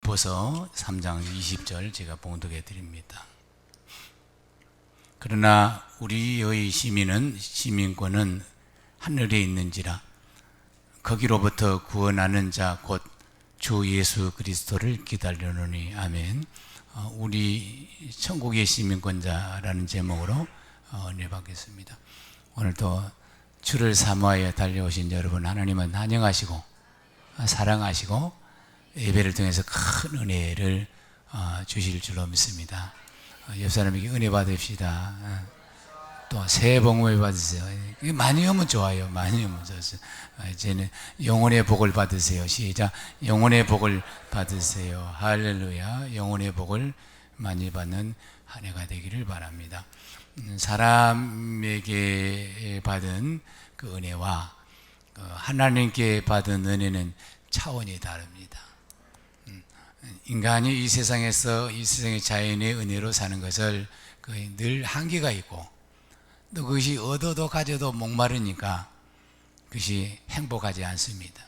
빌립보서 3장 20절 제가 봉독해 드립니다. 그러나 우리의 시민권은 하늘에 있는지라 거기로부터 구원하는 자 곧 주 예수 그리스도를 기다리노니. 아멘. 우리 천국의 시민권자라는 제목으로 은혜 받겠습니다. 오늘도 주를 사모하여 달려오신 여러분, 하나님은 환영하시고 사랑하시고 예배를 통해서 큰 은혜를 주실 줄로 믿습니다. 옆 사람에게 은혜 받읍시다. 또 새해 복 많이 받으세요. 많이 오면 좋아요. 많이 오면 좋습니다. 이제는 영혼의 복을 받으세요. 시작. 영혼의 복을 받으세요. 할렐루야. 영혼의 복을 많이 받는 한 해가 되기를 바랍니다. 사람에게 받은 그 은혜와 하나님께 받은 은혜는 차원이 다릅니다. 인간이 이 세상에서 이 세상의 자연의 은혜로 사는 것을 늘 한계가 있고 또 그것이 얻어도 가져도 목마르니까 그것이 행복하지 않습니다.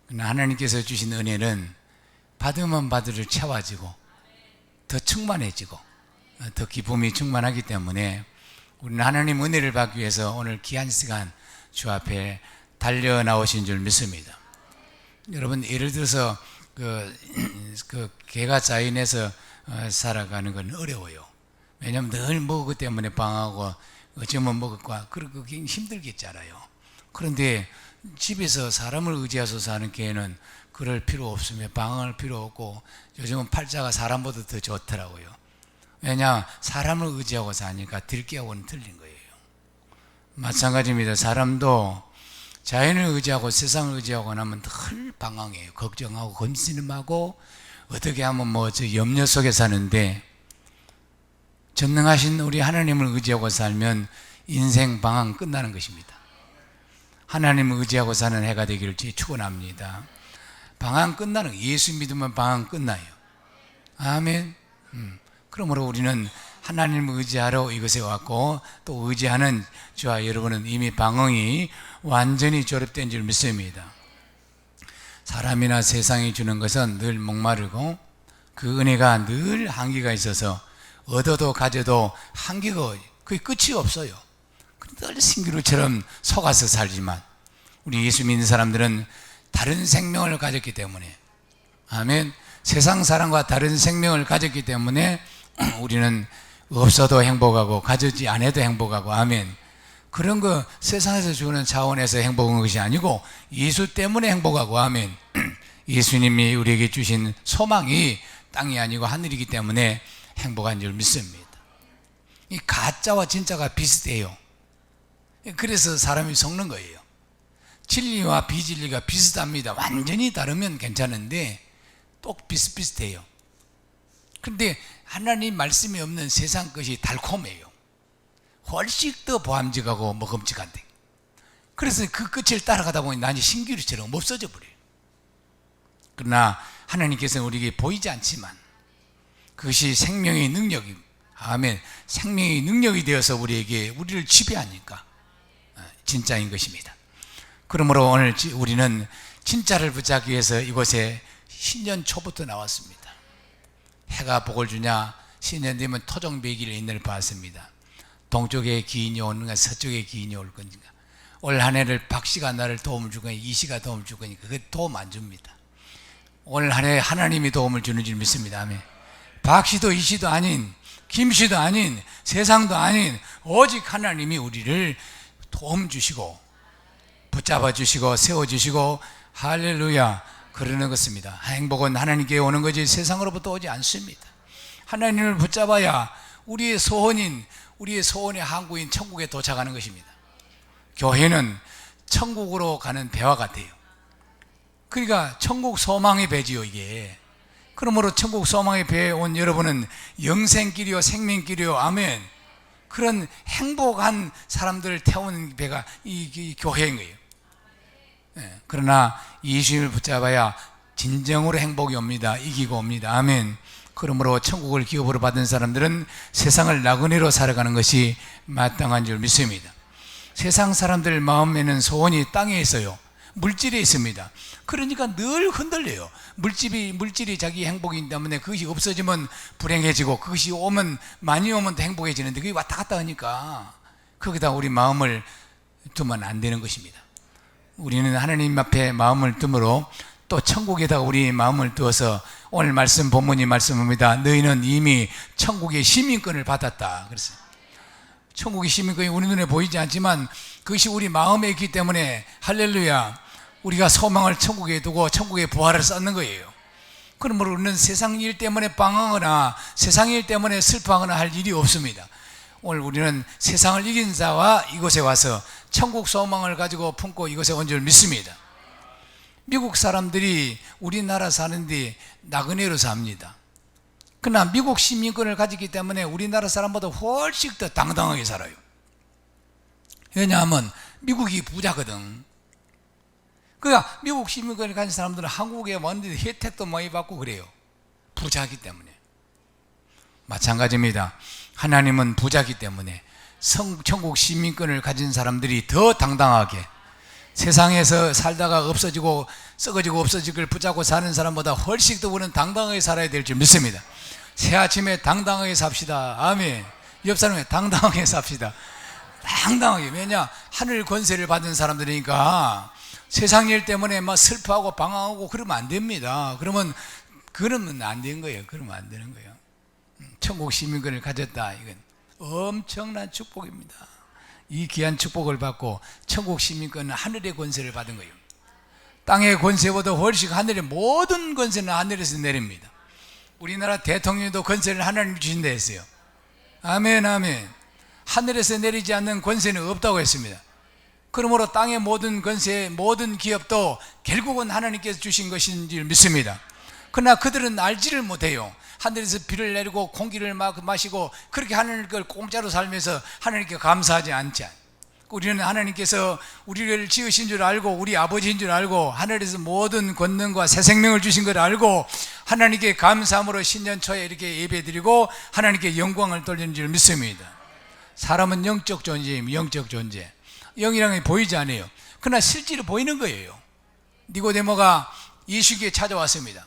그러나 하나님께서 주신 은혜는 받으면 받을수록 채워지고 더 충만해지고 더 기쁨이 충만하기 때문에 우리는 하나님 은혜를 받기 위해서 오늘 귀한 시간 주 앞에 달려 나오신 줄 믿습니다. 여러분, 예를 들어서 개가 자연에서 살아가는 건 어려워요. 왜냐하면 늘 먹을 것 때문에 방하고 어쩌면 먹을 거야. 그러고 힘들겠잖아요. 그런데 집에서 사람을 의지해서 사는 개는 그럴 필요 없으며 방황할 필요 없고 요즘은 팔자가 사람보다 더 좋더라고요. 왜냐, 사람을 의지하고 사니까 들깨하고는 틀린 거예요. 마찬가지입니다. 사람도 자연을 의지하고 세상을 의지하고 나면 늘 방황해요. 걱정하고 검심하고 어떻게 하면 저 염려 속에 사는데, 전능하신 우리 하나님을 의지하고 살면 인생 방황 끝나는 것입니다. 하나님을 의지하고 사는 해가 되기를 축원합니다. 방황 끝나는, 예수 믿으면 방황 끝나요. 아멘. 그러므로 우리는 하나님을 의지하러 이곳에 왔고 또 의지하는 저와 여러분은 이미 방황이 완전히 졸업된 줄 믿습니다. 사람이나 세상이 주는 것은 늘 목마르고 그 은혜가 늘 한계가 있어서 얻어도 가져도 한계가 거의 끝이 없어요. 늘 신기루처럼 속아서 살지만 우리 예수 믿는 사람들은 다른 생명을 가졌기 때문에, 아멘, 세상 사람과 다른 생명을 가졌기 때문에 우리는 없어도 행복하고 가지지 않아도 행복하고, 아멘. 그런 거 세상에서 주는 차원에서 행복한 것이 아니고 예수 때문에 행복하고, 아멘. 예수님이 우리에게 주신 소망이 땅이 아니고 하늘이기 때문에 행복한 줄 믿습니다. 이 가짜와 진짜가 비슷해요. 그래서 사람이 속는 거예요. 진리와 비진리가 비슷합니다. 완전히 다르면 괜찮은데 또 비슷비슷해요. 그런데 하나님 말씀이 없는 세상 것이 달콤해요. 훨씬 더 보암직하고 먹음직한데, 그래서 그 끝을 따라가다 보니 난이 신기루처럼 없어져 버려요. 그러나 하나님께서는 우리에게 보이지 않지만 그것이 생명의 능력이, 아멘, 생명의 능력이 되어서 우리를 지배하니까 진짜인 것입니다. 그러므로 오늘 우리는 진짜를 붙잡기 위해서 이곳에 신년 초부터 나왔습니다. 해가 복을 주냐, 신년 되면 토종배기를 인을 받았습니다. 동쪽에 기인이 오는가 서쪽에 기인이 올 건가. 올 한 해를 박씨가 나를 도움을 줄 거니까 이씨가 도움을 줄 거니까 그게 도움 안 줍니다. 올 한 해 하나님이 도움을 주는 줄 믿습니다. 아멘. 박씨도 이씨도 아닌, 김씨도 아닌, 세상도 아닌 오직 하나님이 우리를 도움 주시고 붙잡아 주시고 세워 주시고, 할렐루야, 그러는 것입니다. 행복은 하나님께 오는 거지 세상으로부터 오지 않습니다. 하나님을 붙잡아야 우리의 소원의 항구인 천국에 도착하는 것입니다. 교회는 천국으로 가는 배와 같아요. 그러니까 천국 소망의 배지요, 이게. 그러므로 천국 소망의 배에 온 여러분은 영생길이요 생명길이요, 아멘, 그런 행복한 사람들을 태우는 배가 이 교회인 거예요. 그러나 예수님을 붙잡아야 진정으로 행복이 옵니다. 이기고 옵니다. 아멘. 그러므로 천국을 기업으로 받은 사람들은 세상을 나그네로 살아가는 것이 마땅한 줄 믿습니다. 세상 사람들 마음에는 소원이 땅에 있어요. 물질에 있습니다. 그러니까 늘 흔들려요. 물질이 자기 행복이기 때문에 그것이 없어지면 불행해지고 그것이 오면 많이 오면 또 행복해지는데 그게 왔다 갔다 하니까 거기다 우리 마음을 두면 안 되는 것입니다. 우리는 하나님 앞에 마음을 둠으로 또 천국에다가 우리 마음을 두어서 오늘 말씀 본문이 말씀합니다. 너희는 이미 천국의 시민권을 받았다 그랬어요. 천국의 시민권이 우리 눈에 보이지 않지만 그것이 우리 마음에 있기 때문에 할렐루야, 우리가 소망을 천국에 두고 천국의 부활을 쌓는 거예요. 그러므로 우리는 세상 일 때문에 방황하거나 세상 일 때문에 슬퍼하거나 할 일이 없습니다. 오늘 우리는 세상을 이긴 자와 이곳에 와서 천국 소망을 가지고 품고 이곳에 온 줄 믿습니다. 미국 사람들이 우리나라 사는데 나그네로 삽니다. 그러나 미국 시민권을 가지기 때문에 우리나라 사람보다 훨씬 더 당당하게 살아요. 왜냐하면 미국이 부자거든. 그러니까 미국 시민권을 가진 사람들은 한국에 왔는데 혜택도 많이 받고 그래요. 부자이기 때문에. 마찬가지입니다. 하나님은 부자이기 때문에 천국 시민권을 가진 사람들이 더 당당하게, 세상에서 살다가 없어지고 썩어지고 없어지길 붙잡고 사는 사람보다 훨씬 더 우리는 당당하게 살아야 될 줄 믿습니다. 새 아침에 당당하게 삽시다. 아멘. 옆 사람에 당당하게 삽시다. 당당하게. 왜냐? 하늘 권세를 받은 사람들이니까 세상 일 때문에 막 슬퍼하고 방황하고 그러면 안 됩니다. 그러면 안 되는 거예요. 그러면 안 되는 거예요. 천국 시민권을 가졌다. 이건 엄청난 축복입니다. 이 귀한 축복을 받고 천국 시민권은 하늘의 권세를 받은 거예요. 땅의 권세보다 훨씬 하늘의 모든 권세는 하늘에서 내립니다. 우리나라 대통령도 권세를 하나님이 주신다 했어요. 아멘, 아멘. 하늘에서 내리지 않는 권세는 없다고 했습니다. 그러므로 땅의 모든 권세, 모든 기업도 결국은 하나님께서 주신 것인 줄 믿습니다. 그러나 그들은 알지를 못해요. 하늘에서 비를 내리고 공기를 마시고 그렇게 하나님 걸 공짜로 살면서 하나님께 감사하지 않지. 우리는 하나님께서 우리를 지으신 줄 알고 우리 아버지인 줄 알고 하늘에서 모든 권능과 새 생명을 주신 걸 알고 하나님께 감사함으로 신년 초에 이렇게 예배드리고 하나님께 영광을 돌리는 줄 믿습니다. 사람은 영적 존재입니다. 영적 존재. 영이랑은 보이지 않아요. 그러나 실제로 보이는 거예요. 니고데모가 예수께 찾아왔습니다.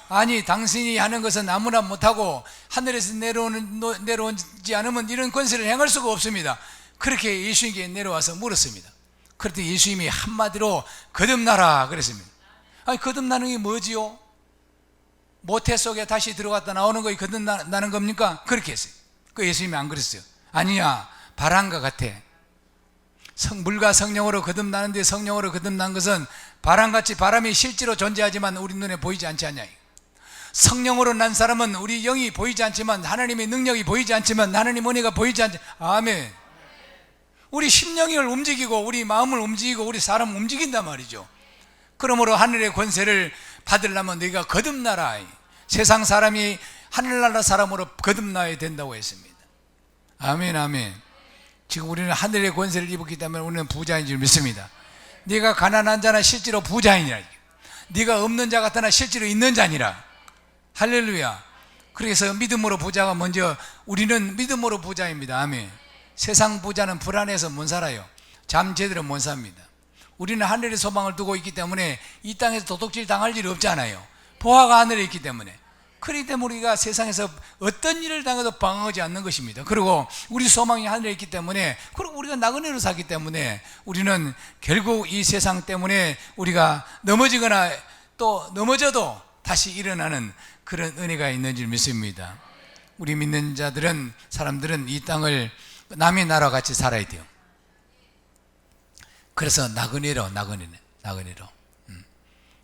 아니, 당신이 하는 것은 아무나 못하고 하늘에서 내려오지 않으면 이런 권세를 행할 수가 없습니다. 그렇게 예수님께 내려와서 물었습니다. 그랬더니 예수님이 한마디로 거듭나라 그랬습니다. 아니, 거듭나는 게 뭐지요? 모태 속에 다시 들어갔다 나오는 거에 거듭나는 겁니까? 그렇게 했어요. 그 예수님이 안 그랬어요. 아니야, 바람과 같아. 물과 성령으로 거듭나는데 성령으로 거듭난 것은 바람같이 바람이 실제로 존재하지만 우리 눈에 보이지 않지 않냐. 성령으로 난 사람은 우리 영이 보이지 않지만 하나님의 능력이 보이지 않지만 하나님 은혜가 보이지 않지. 아멘. 우리 심령을 움직이고 우리 마음을 움직이고 우리 사람을 움직인단 말이죠. 그러므로 하늘의 권세를 받으려면 너희가 거듭나라. 세상 사람이 하늘나라 사람으로 거듭나야 된다고 했습니다. 아멘, 아멘. 지금 우리는 하늘의 권세를 입었기 때문에 우리는 부자인 줄 믿습니다. 네가 가난한 자나 실제로 부자이니라. 네가 없는 자 같으나 실제로 있는 자니라. 할렐루야. 그래서 믿음으로 부자가 먼저, 우리는 믿음으로 부자입니다. 아멘. 세상 부자는 불안해서 못 살아요. 잠 제대로 못 삽니다. 우리는 하늘의 소망을 두고 있기 때문에 이 땅에서 도둑질 당할 일이 없잖아요. 보화가 하늘에 있기 때문에. 그렇기 때문에 우리가 세상에서 어떤 일을 당해도 방황하지 않는 것입니다. 그리고 우리 소망이 하늘에 있기 때문에, 그리고 우리가 나그네로 살기 때문에 우리는 결국 이 세상 때문에 우리가 넘어지거나 또 넘어져도 다시 일어나는 그런 은혜가 있는 줄 믿습니다. 우리 믿는 자들은, 사람들은 이 땅을 남의 나라와 같이 살아야 돼요. 그래서 나그네로.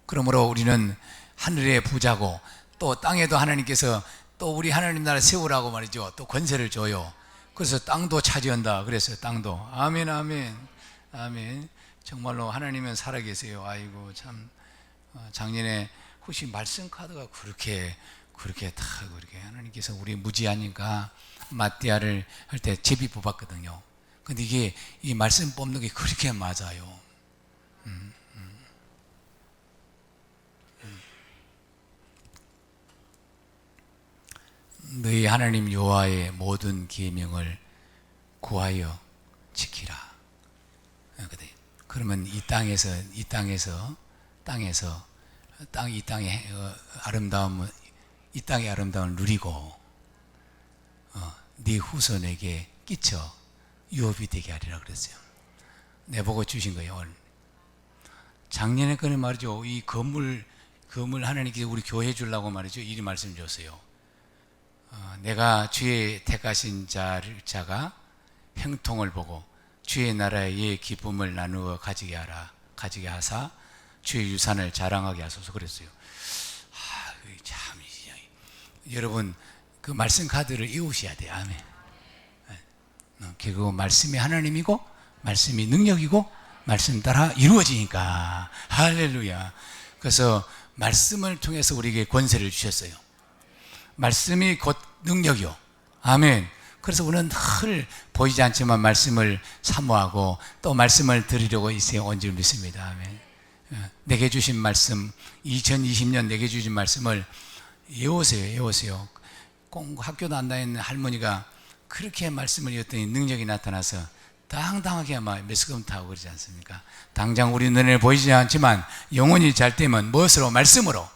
그러므로 우리는 하늘의 부자고 또 땅에도 하나님께서 또 우리 하나님 나라 세우라고 말이죠. 또 권세를 줘요. 그래서 땅도 차지한다. 그래서 땅도. 아멘, 아멘, 아멘. 정말로 하나님은 살아계세요. 아이고, 참. 작년에 혹시 말씀 카드가 그렇게 다 그렇게 하나님께서 우리 무지하니까 마띠아를 할 때 제비 뽑았거든요. 근데 이게 이 말씀 뽑는 게 그렇게 맞아요. 너희 하나님 여호와의 모든 계명을 구하여 지키라. 그러면 이 땅에서 이 땅의 아름다움을 누리고 네 후손에게 끼쳐 유업이 되게 하리라 그랬어요. 내보고 주신 거예요. 오늘. 작년에 그는 말이죠. 이 건물 하나님께서 우리 교회 주려고 말이죠. 이 말씀 줬어요. 내가 주의 택하신 자가 형통을 보고 주의 나라의 기쁨을 나누어 가지게 하사 주의 유산을 자랑하게 하소서 그랬어요. 참 여러분 그 말씀 카드를 이우셔야 돼요. 아멘. 결국 말씀이 하나님이고 말씀이 능력이고 말씀 따라 이루어지니까 할렐루야. 그래서 말씀을 통해서 우리에게 권세를 주셨어요. 말씀이 곧 능력이요. 아멘. 그래서 우리는 늘 보이지 않지만 말씀을 사모하고 또 말씀을 드리려고 이 세상에 온 줄 믿습니다. 아멘. 내게 주신 말씀, 2020년 내게 주신 말씀을 외우세요. 꼭 학교도 안 다니는 할머니가 그렇게 말씀을 읽었더니 능력이 나타나서 당당하게 막 메스컴타고 그러지 않습니까? 당장 우리 눈에 보이지 않지만 영혼이 잘 되면 무엇으로? 말씀으로.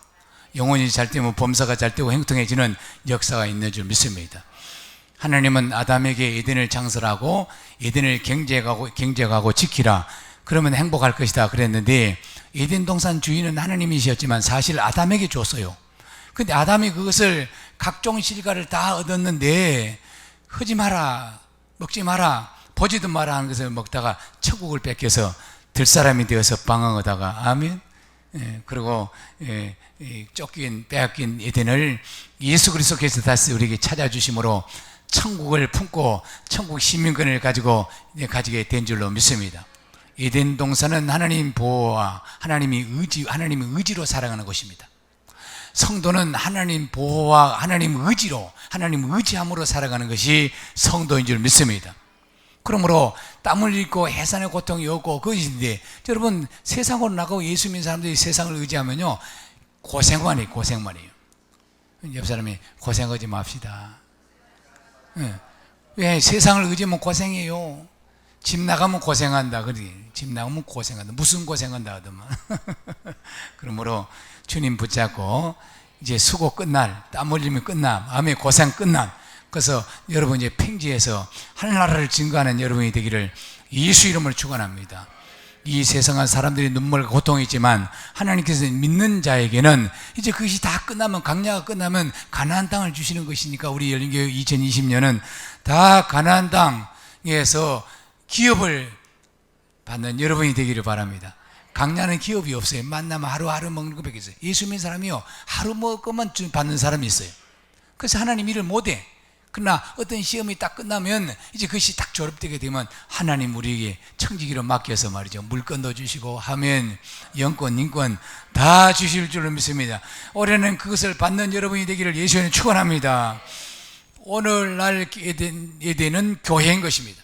영혼이 잘 되면 범사가 잘 되고 행통해지는 역사가 있는 줄 믿습니다. 하나님은 아담에게 에덴을 창설하고 에덴을 경제하고 지키라. 그러면 행복할 것이다 그랬는데 에덴 동산 주인은 하나님이셨지만 사실 아담에게 줬어요. 근데 아담이 그것을 각종 실과를 다 얻었는데 하지 마라, 먹지 마라, 보지도 마라 하는 것을 먹다가 천국을 뺏겨서 들사람이 되어서 방황하다가 아멘. 그리고 빼앗긴 에덴을 예수 그리스도께서 다시 우리에게 찾아주심으로 천국을 품고 천국 시민권을 가지게 된 줄로 믿습니다. 에덴 동산은 하나님 보호와 하나님의 의지로 살아가는 곳입니다. 성도는 하나님 보호와 하나님 의지로, 하나님 의지함으로 살아가는 것이 성도인 줄 믿습니다. 그러므로 땀을 흘리고 해산의 고통이 없고 그것인데, 여러분 세상으로 나가고 예수 믿는 사람들이 세상을 의지하면요 고생만 해요. 옆 사람이 고생하지 맙시다. 왜? 세상을 의지하면 고생해요. 집 나가면 고생한다. 집 나가면 고생한다. 무슨 고생한다 하더만. 그러므로 주님 붙잡고 이제 수고 끝날, 땀 흘리면 끝남, 마음의 고생 끝남. 그래서 여러분 이제 평지에서 하늘나라를 증거하는 여러분이 되기를 예수 이름으로 축원합니다. 이 세상은 사람들이 눈물과 고통이 있지만 하나님께서 믿는 자에게는 이제 그것이 다 끝나면, 강야가 끝나면 가나안 땅을 주시는 것이니까 우리 열린교회 2020년은 다 가나안 땅에서 기업을 받는 여러분이 되기를 바랍니다. 강야는 기업이 없어요. 만나면 하루하루 먹는 것밖에 있어요. 예수 믿는 사람이요 하루 먹을 것만 받는 사람이 있어요. 그래서 하나님 일을 못해. 그러나 어떤 시험이 딱 끝나면 이제 그것이 딱 졸업되게 되면 하나님 우리에게 청지기로 맡겨서 말이죠, 물건도 주시고 하면 영권, 인권 다 주실 줄로 믿습니다. 올해는 그것을 받는 여러분이 되기를 예수님 축원합니다. 오늘날 에덴은 교회인 것입니다.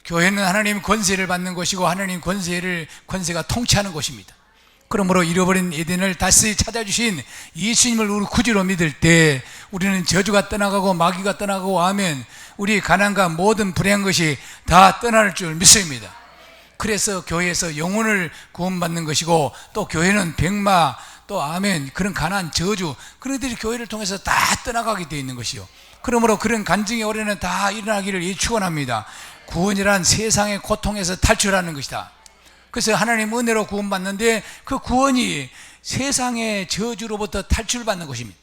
교회는 하나님 권세를 받는 것이고 하나님 권세가 통치하는 것입니다. 그러므로 잃어버린 에덴을 다시 찾아주신 예수님을 우리 구주로 믿을 때 우리는 저주가 떠나가고 마귀가 떠나가고 아멘, 우리 가난과 모든 불행한 것이 다 떠날 줄 믿습니다. 그래서 교회에서 영혼을 구원받는 것이고 또 교회는 백마 또 아멘 그런 가난 저주 그런 것들이 교회를 통해서 다 떠나가게 되어 있는 것이요. 그러므로 그런 간증의 올해는 다 일어나기를 축원합니다. 구원이란 세상의 고통에서 탈출하는 것이다. 그래서 하나님 은혜로 구원받는데 그 구원이 세상의 저주로부터 탈출받는 것입니다.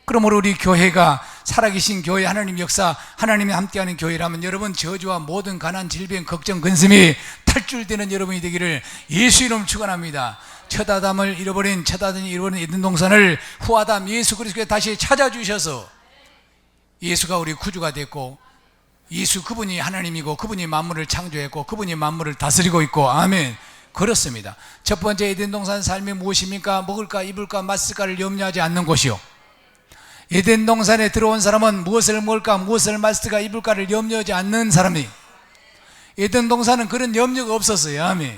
그러므로 우리 교회가 살아계신 교회, 하나님 역사, 하나님이 함께하는 교회라면 여러분 저주와 모든 가난, 질병, 걱정, 근심이 탈출되는 여러분이 되기를 예수 이름 축원합니다. 첫 아담이 잃어버린 에덴 동산을 후 아담 예수 그리스도께서 다시 찾아주셔서 예수가 우리 구주가 됐고 예수 그분이 하나님이고 그분이 만물을 창조했고 그분이 만물을 다스리고 있고 아멘. 그렇습니다. 첫 번째 에덴 동산 삶이 무엇입니까? 먹을까 입을까 마실까를 염려하지 않는 것이요. 에덴 동산에 들어온 사람은 무엇을 먹을까 무엇을 마실까 입을까를 염려하지 않는 사람이, 에덴 동산은 그런 염려가 없었어요. 아멘.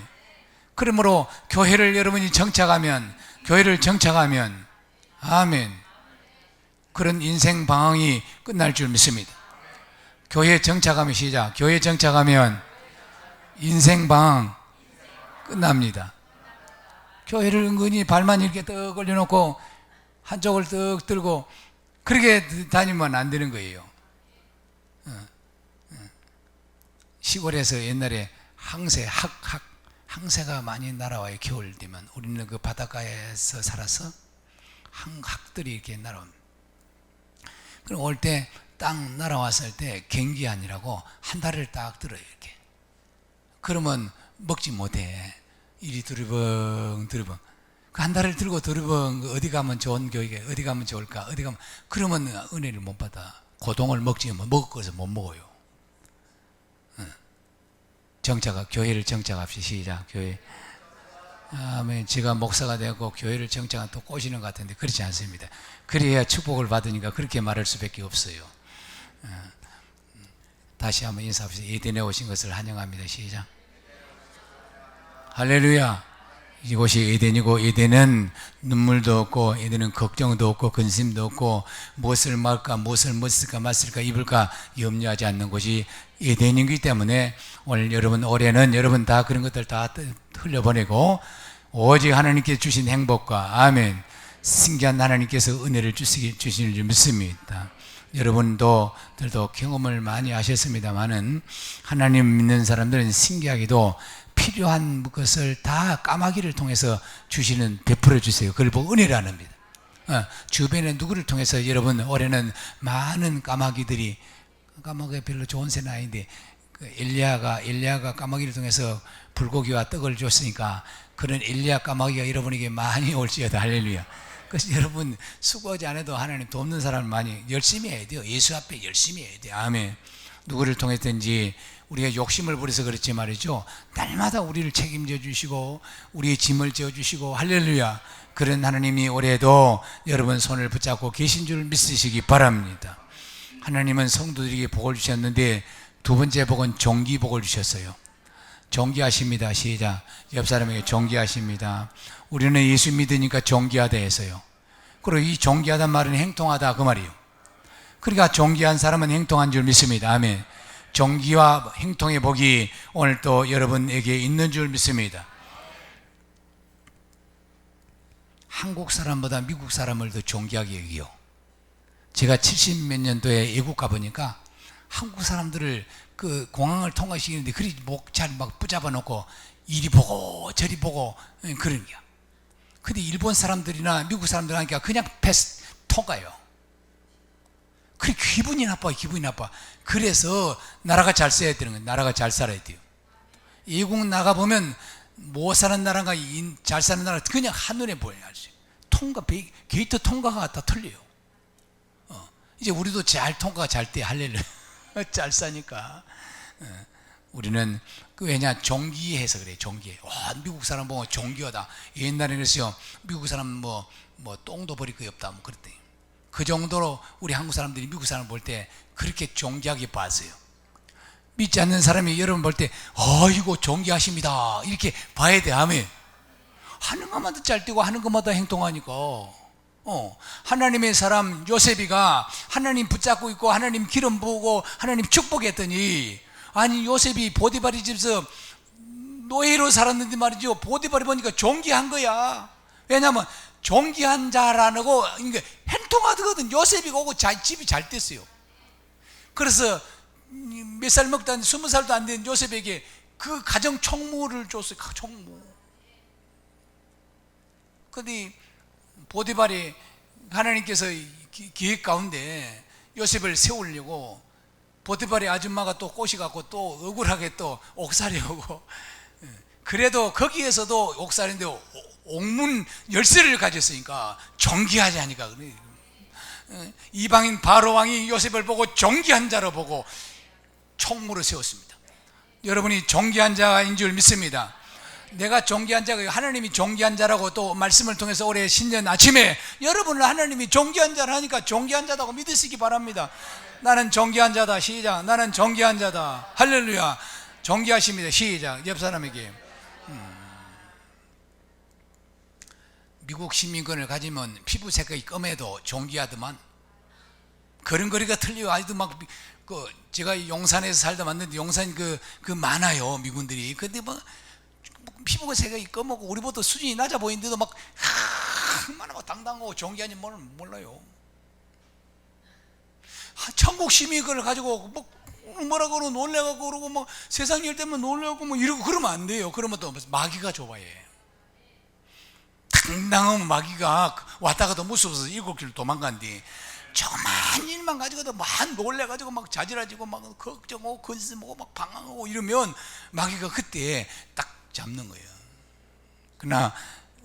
그러므로 교회를 여러분이 정착하면 아멘 그런 인생 방황이 끝날 줄 믿습니다. 교회 정착하면 시작. 교회 정착하면 인생 방황 끝납니다. 교회를 은근히 발만 이렇게 떡 올려놓고 한쪽을 떡 들고 그렇게 다니면 안 되는 거예요. 시골에서 옛날에 항새가 많이 날아와요. 겨울 되면. 우리는 그 바닷가에서 살아서 항학들이 이렇게 날아옵니다. 그럼 올 때 딱 날아왔을 때 gen기안이라고 한 달을 딱 들어요. 이렇게. 그러면 먹지 못해. 이리 두리벙 그 한 달을 들고 두리벙 어디 가면 좋은 교육에 어디 가면 좋을까 어디 가면 그러면 은혜를 못 받아. 고동을 먹지 먹을 것을 못 먹어요. 교회를 정착합시다. 시작. 교회. 아멘. 제가 목사가 되고 교회를 정착한 또 꼬시는 것 같은데 그렇지 않습니다. 그래야 축복을 받으니까 그렇게 말할 수밖에 없어요. 다시 한번 인사합시다. 에덴에 오신 것을 환영합니다. 시작. 할렐루야. 이곳이 에덴이고 에덴은 눈물도 없고 에덴은 걱정도 없고 근심도 없고 무엇을 말까 무엇을 먹을까 마실까 입을까 염려하지 않는 곳이 에덴이기 때문에 오늘 여러분 올해는 여러분 다 그런 것들 다 흘려보내고 오직 하나님께 주신 행복과 아멘 신기한 하나님께서 은혜를 주시는 줄 믿습니다. 여러분들도 경험을 많이 하셨습니다만은 하나님 믿는 사람들은 신기하게도 필요한 것을 다 까마귀를 통해서 베풀어 주세요. 그걸 보고 은혜를 합니다. 주변에 누구를 통해서 여러분 올해는 많은 까마귀가 별로 좋은 새는 아닌데 엘리야가 까마귀를 통해서 불고기와 떡을 줬으니까 그런 엘리야 까마귀가 여러분에게 많이 올지어다. 할렐루야. 그래서 여러분 수고하지 않아도 하나님 돕는 사람을 많이 열심히 해야 돼요. 예수 앞에 열심히 해야 돼요. 아멘. 누구를 통해서든지 우리가 욕심을 부려서 그렇지 말이죠. 날마다 우리를 책임져 주시고 우리의 짐을 져 주시고 할렐루야. 그런 하나님이 올해도 여러분 손을 붙잡고 계신 줄 믿으시기 바랍니다. 하나님은 성도들에게 복을 주셨는데 두 번째 복은 존귀복을 주셨어요. 존귀하십니다. 시작. 옆 사람에게 존귀하십니다. 우리는 예수 믿으니까 존귀하다 해서요. 그리고 이 존귀하단 말은 행통하다 그 말이에요. 그러니까 존귀한 사람은 행통한 줄 믿습니다. 아멘. 존귀와 행통의 복이 오늘 또 여러분에게 있는 줄 믿습니다. 한국 사람보다 미국 사람을 더 존귀하게 여기요. 제가 70몇 년도에 외국 가보니까 한국 사람들을 그 공항을 통과시키는데 그리 목 잘 막 붙잡아 놓고 이리 보고 저리 보고 그런 거야. 근데 일본 사람들이나 미국 사람들 하니까 그냥 패스 통과요. 그래 기분이 나빠. 그래서 나라가 잘 써야 되는 거예요. 나라가 잘 살아야 돼요. 외국 나가보면 못 사는 나라가 잘 사는 나라 그냥 한눈에 보여요. 게이트 통과가 다 틀려요. 이제 우리도 통과가 잘 돼. 할렐루야. 잘 사니까. 우리는 왜냐 존귀해서 그래. 존귀해. 와 미국 사람 보면 존귀하다. 옛날에 그랬어요. 미국 사람 뭐 똥도 버릴 거 없다 뭐 그랬대. 그 정도로 우리 한국 사람들이 미국 사람 볼 때 그렇게 존귀하게 봤어요. 믿지 않는 사람이 여러분 볼 때 이거 존귀하십니다 이렇게 봐야 돼. 아멘. 하는 것마다 잘 뛰고 하는 것마다 행동하니까 하나님의 사람 요셉이가 하나님 붙잡고 있고 하나님 기름 부고 하나님 축복했더니 아니 요셉이 보디발의 집에서 노예로 살았는데 말이죠. 보디발이 보니까 존귀한 거야. 왜냐하면 존귀한 자라는 거 그러니까 행통하거든. 요셉이 오고 집이 잘 됐어요. 그래서 몇 살 먹다 20살도 안 된 요셉에게 그 가정 총무를 줬어요. 총무. 근데 보디발이 하나님께서 기획 가운데 요셉을 세우려고 보디발의 아줌마가 또 꼬시갖고 또 억울하게 또 옥살이 오고 그래도 거기에서도 옥살인데 옥문 열쇠를 가졌으니까 존귀하지 하니까 이방인 바로 왕이 요셉을 보고 존귀한 자로 보고 총무로 세웠습니다. 여러분이 존귀한 자인 줄 믿습니다. 내가 존귀한 자가 하나님이 존귀한 자라고 또 말씀을 통해서 올해 신년 아침에 여러분을 하나님이 존귀한 자를 하니까 존귀한 자다고 믿으시기 바랍니다. 나는 존귀한 자다. 시작. 나는 존귀한 자다. 할렐루야. 존귀하십니다. 시작. 옆 사람에게 미국 시민권을 가지면 피부 색깔이 검해도 존귀하더만 걸음걸이가 틀려요. 아직도 막 제가 용산에서 살다 왔는데 용산 그 많아요 미군들이. 근데 뭐 피부가 색이 검고 우리보다 수준이 낮아 보이는데도 막 얼마나 막 당당하고 존귀한지 몰라요. 천국 시민이 그걸 가지고 뭐라 그러고 놀래가고 그러고 막 세상 일 때문에 놀래고 뭐 이러고 그러면 안 돼요. 그러면 또 마귀가 좋아해. 당당한 마귀가 왔다가도 무서워서 7길 도망간뒤 조그만 일만 가지고도 막 놀래가지고 막 자지러지고 막 걱정하고 근심하고 막 방황하고 이러면 마귀가 그때 딱 잡는 거예요. 그러나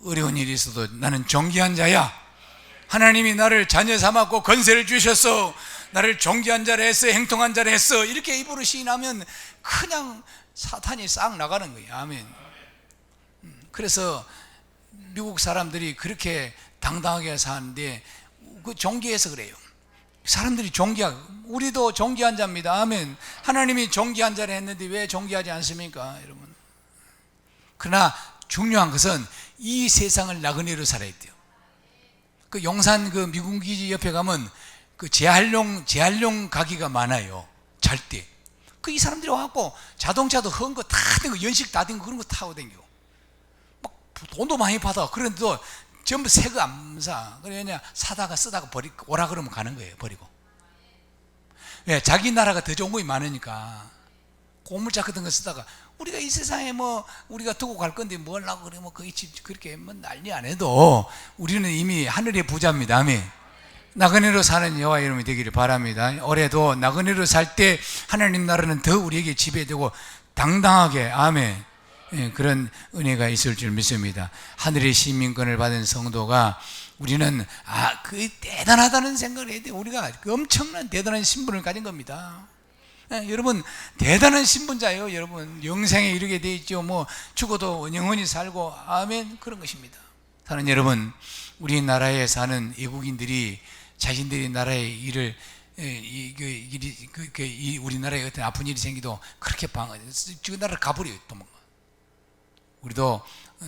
어려운 일이 있어도 나는 존귀한 자야. 하나님이 나를 자녀 삼았고 권세를 주셨어. 나를 존귀한 자를 했어. 행통한 자를 했어. 이렇게 입으로 시인하면 그냥 사탄이 싹 나가는 거예요. 아멘. 그래서 미국 사람들이 그렇게 당당하게 사는데 그 존귀해서 그래요. 사람들이 우리도 존귀한 자입니다. 아멘. 하나님이 존귀한 자를 했는데 왜 존귀하지 않습니까, 여러분? 그러나 중요한 것은 이 세상을 나그네로 살아야 돼요. 그 용산 그 미군 기지 옆에 가면 그 재활용 가게가 많아요. 잘 때. 이 사람들이 와갖고 자동차도 헌 거 다 된 거, 연식 다 된 거 그런 거 타고 다녀. 막 돈도 많이 받아. 그런데도 전부 새 거 안 사. 그러냐 사다가 쓰다가 버리고 오라 그러면 가는 거예요. 버리고. 왜? 자기 나라가 더 좋은 것이 많으니까. 고물자 같은 거 쓰다가 우리가 이 세상에 뭐 우리가 두고 갈 건데 뭘 하고 그래 뭐 거기 집 그렇게 뭐 난리 안 해도 우리는 이미 하늘의 부자입니다. 아멘. 나그네로 사는 여호와 이름이 되기를 바랍니다. 올해도 나그네로 살 때 하나님 나라는 더 우리에게 지배되고 당당하게 아멘. 그런 은혜가 있을 줄 믿습니다. 하늘의 시민권을 받은 성도가 우리는 그 대단하다는 생각을 해야 돼요. 우리가 그 엄청난 대단한 신분을 가진 겁니다. 여러분 대단한 신분자예요. 여러분 영생에 이르게 돼 있죠. 뭐 죽어도 영원히 살고 아멘. 그런 것입니다. 사는 여러분, 우리나라에 사는 외국인들이 자신들이 나라의 일을 우리나라에 어떤 아픈 일이 생기도 그렇게 그 나라를 가버려요. 도망가. 우리도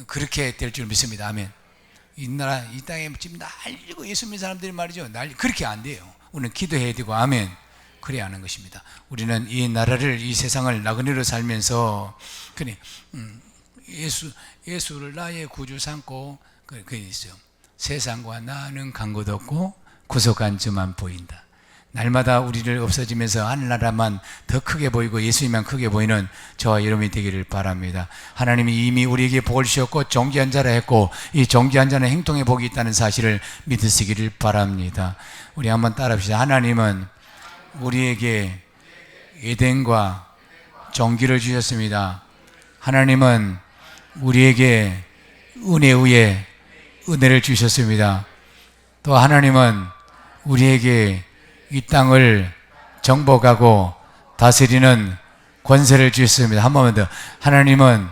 그렇게 될 줄 믿습니다. 아멘. 이 나라 이 땅에 지금 난리고 예수 믿는 사람들이 말이죠. 그렇게 안 돼요. 우리는 기도해야 되고 아멘. 그래야 하는 것입니다. 우리는 이 나라를 이 세상을 나그네로 살면서 그래 예수를 나의 구주 삼고 그게 있어요. 세상과 나는 간 것 없고 구속한 저만 보인다. 날마다 우리를 없어지면서 하늘나라만 더 크게 보이고 예수님만 크게 보이는 저와 여러분이 되기를 바랍니다. 하나님이 이미 우리에게 복을 주셨고 존귀한 자라 했고 이 존귀한 자는 행동에 복이 있다는 사실을 믿으시기를 바랍니다. 우리 한번 따라합시다. 하나님은 우리에게 에덴과 존귀를 주셨습니다. 하나님은 우리에게 은혜 위에 은혜를 주셨습니다. 또 하나님은 우리에게 이 땅을 정복하고 다스리는 권세를 주셨습니다. 한 번만 더. 하나님은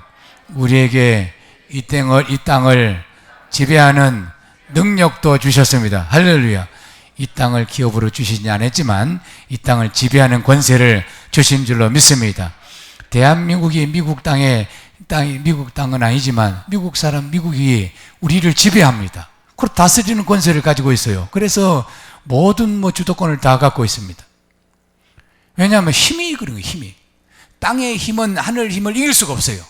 우리에게 이 땅을 지배하는 능력도 주셨습니다. 할렐루야. 이 땅을 기업으로 주시지 않았지만 이 땅을 지배하는 권세를 주신 줄로 믿습니다. 대한민국이 미국 땅은 아니지만 미국이 우리를 지배합니다. 그리고 다스리는 권세를 가지고 있어요. 그래서 모든 주도권을 다 갖고 있습니다. 왜냐하면 힘이 그런 거예요. 힘이. 땅의 힘은 하늘의 힘을 이길 수가 없어요.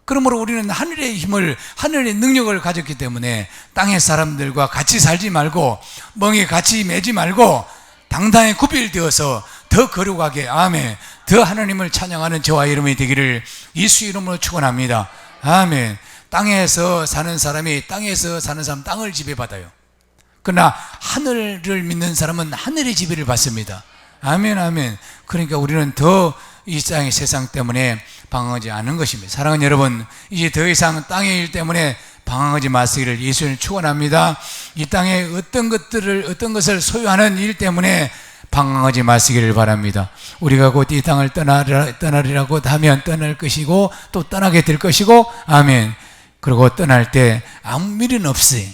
그러므로 우리는 하늘의 능력을 가졌기 때문에 땅의 사람들과 같이 살지 말고 멍에 같이 매지 말고 당당히 구별되어서 더 거룩하게 아멘. 더 하나님을 찬양하는 저와 이름이 되기를 예수 이름으로 축원합니다. 아멘. 땅에서 사는 사람 땅을 지배받아요. 그러나 하늘을 믿는 사람은 하늘의 지배를 받습니다. 아멘 아멘. 그러니까 우리는 더 이 땅의 세상 때문에 방황하지 않은 것입니다. 사랑하는 여러분, 이제 더 이상 땅의 일 때문에 방황하지 마시기를 예수님 축원합니다. 이 땅에 어떤 것을 소유하는 일 때문에 방황하지 마시기를 바랍니다. 우리가 곧 이 땅을 떠나리라고 하면 떠날 것이고 또 떠나게 될 것이고 아멘. 그리고 떠날 때 아무 미련 없이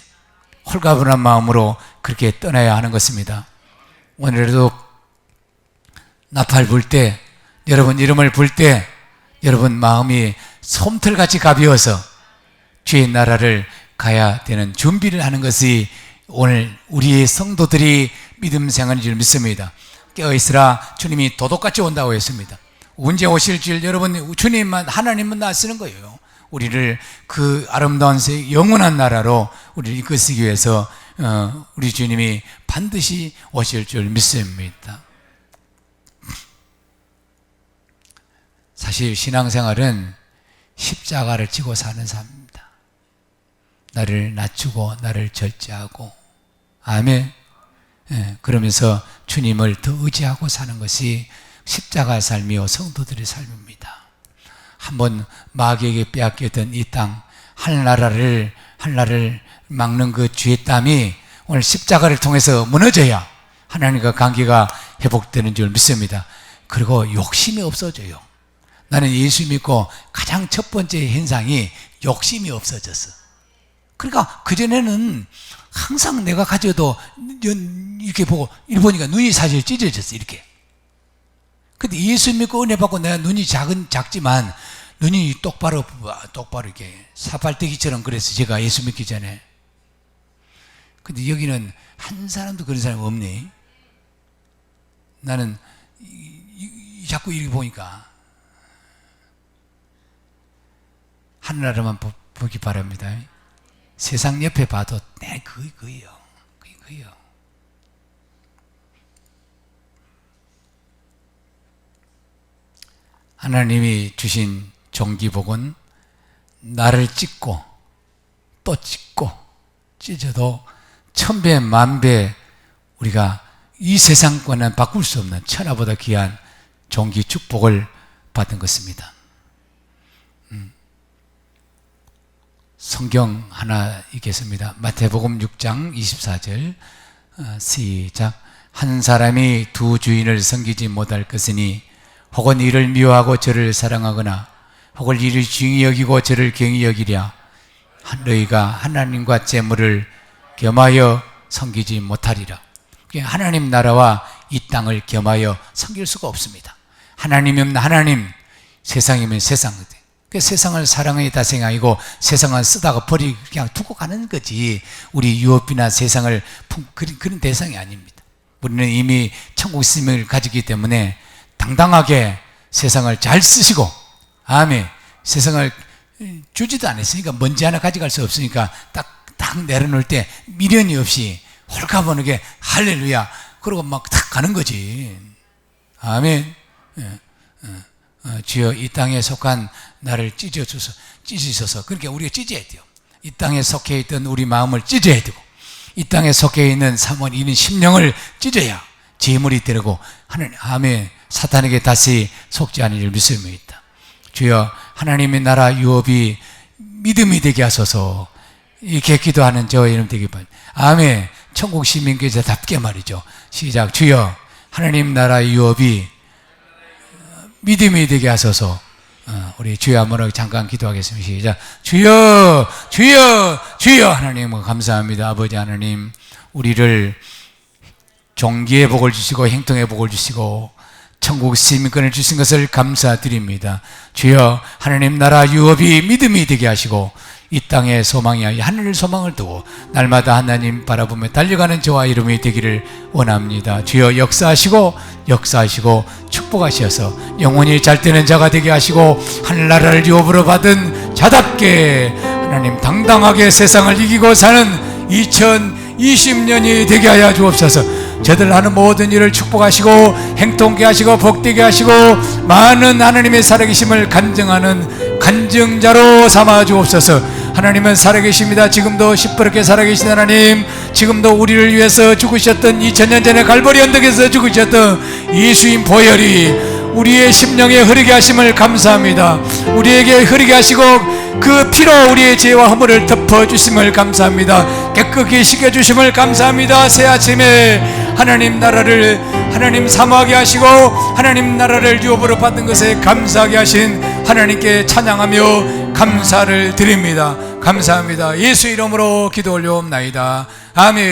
홀가분한 마음으로 그렇게 떠나야 하는 것입니다. 오늘도 나팔 불 때, 여러분 이름을 불 때 여러분 마음이 솜털같이 가벼워서 주의 나라를 가야 되는 준비를 하는 것이 오늘 우리의 성도들이 믿음 생활인 줄 믿습니다. 깨어있으라. 주님이 도둑같이 온다고 했습니다. 언제 오실 줄 여러분 주님만 하나님만 낯쓰는 거예요. 우리를 그 아름다운 영원한 나라로 우리를 이끄시기 위해서 우리 주님이 반드시 오실 줄 믿습니다. 사실 신앙생활은 십자가를 지고 사는 삶입니다. 나를 낮추고 나를 절제하고, 아멘. 그러면서 주님을 더 의지하고 사는 것이 십자가의 삶이요 성도들의 삶입니다. 한번 마귀에게 빼앗겼던 이 땅, 하늘나라를 막는 그 주의 땀이 오늘 십자가를 통해서 무너져야 하나님과 관계가 회복되는 줄 믿습니다. 그리고 욕심이 없어져요. 나는 예수 믿고 가장 첫 번째 현상이 욕심이 없어졌어. 그러니까 그전에는 항상 내가 가져도 이렇게 보고 이렇게 보니까 눈이 사실 찢어졌어, 이렇게. 근데 예수 믿고 은혜 받고 내가 눈이 작지만 눈이 똑바로 이렇게 사발대기처럼 그래서 제가 예수 믿기 전에. 근데 여기는 한 사람도 그런 사람이 없네. 나는 자꾸 이렇게 보니까 하늘나라만 보기 바랍니다. 세상 옆에 봐도 그거예요. 하나님이 주신 종기복은 나를 찢고 또 찢고 찢어도 천배 만배 우리가 이 세상과는 바꿀 수 없는 천하보다 귀한 종기 축복을 받은 것입니다. 성경 하나 읽겠습니다. 마태복음 6장 24절 시작. 한 사람이 두 주인을 섬기지 못할 것이니 혹은 이를 미워하고 저를 사랑하거나 혹은 이를 중히 여기고 저를 경히 여기랴. 너희가 하나님과 재물을 겸하여 섬기지 못하리라. 하나님 나라와 이 땅을 겸하여 섬길 수가 없습니다. 하나님이면 하나님, 세상이면 세상. 세상을 사랑하다 생각이고 세상을 쓰다가 버리고 그냥 두고 가는 거지, 우리 유업이나 세상을 그런 대상이 아닙니다. 우리는 이미 천국 생명을 가지기 때문에 당당하게 세상을 잘 쓰시고, 아멘. 세상을 주지도 않았으니까 먼지 하나 가져갈 수 없으니까 딱 내려놓을 때 미련이 없이 홀가분하게 할렐루야 그러고 막 탁 가는 거지. 아멘. 주여 이 땅에 속한 나를 찢으셔서 그러니까 우리가 찢어야 돼요. 이 땅에 속해 있던 우리 마음을 찢어야 되고, 이 땅에 속해 있는 사모한 이런 심령을 찢어야 재물이 되고 하나님, 아멘. 사탄에게 다시 속지 않을 줄 믿습니다. 주여 하나님의 나라 유업이 믿음이 되게 하소서. 이렇게 기도하는 저와 이름 되게 바랍니다. 아멘. 천국 시민께서답게 말이죠. 시작. 주여 하나님 나라 유업이 믿음이 되게 하소서. 우리 주여 한번 잠깐 기도하겠습니다. 시작. 주여 주여 주여. 하나님 감사합니다. 아버지 하나님, 우리를 종기의 복을 주시고 행통의 복을 주시고 천국 시민권을 주신 것을 감사드립니다. 주여 하나님 나라 유업이 믿음이 되게 하시고 이 땅의 소망이 아니라 하늘 소망을 두고 날마다 하나님 바라보며 달려가는 저와 이름이 되기를 원합니다. 주여 역사하시고 축복하셔서 영원히 잘되는 자가 되게 하시고 하늘나라를 유업으로 받은 자답게 하나님 당당하게 세상을 이기고 사는 2020년이 되게 하여 주옵소서. 저들 하는 모든 일을 축복하시고 행통케 하시고 복되게 하시고 많은 하나님의 살아계심을 간증하는 간증자로 삼아 주옵소서. 하나님은 살아계십니다. 지금도 시퍼렇게 살아계신 하나님, 지금도 우리를 위해서 죽으셨던 2000년 전에 갈보리 언덕에서 죽으셨던 예수님 보혈이 우리의 심령에 흐르게 하심을 감사합니다. 우리에게 흐르게 하시고 그 피로 우리의 죄와 허물을 덮어주심을 감사합니다. 깨끗이 씻겨주심을 감사합니다. 새 아침에 하나님 나라를 하나님 사모하게 하시고 하나님 나라를 유업으로 받은 것에 감사하게 하신 하나님께 찬양하며 감사를 드립니다. 감사합니다. 예수 이름으로 기도 올려옵나이다. 아멘.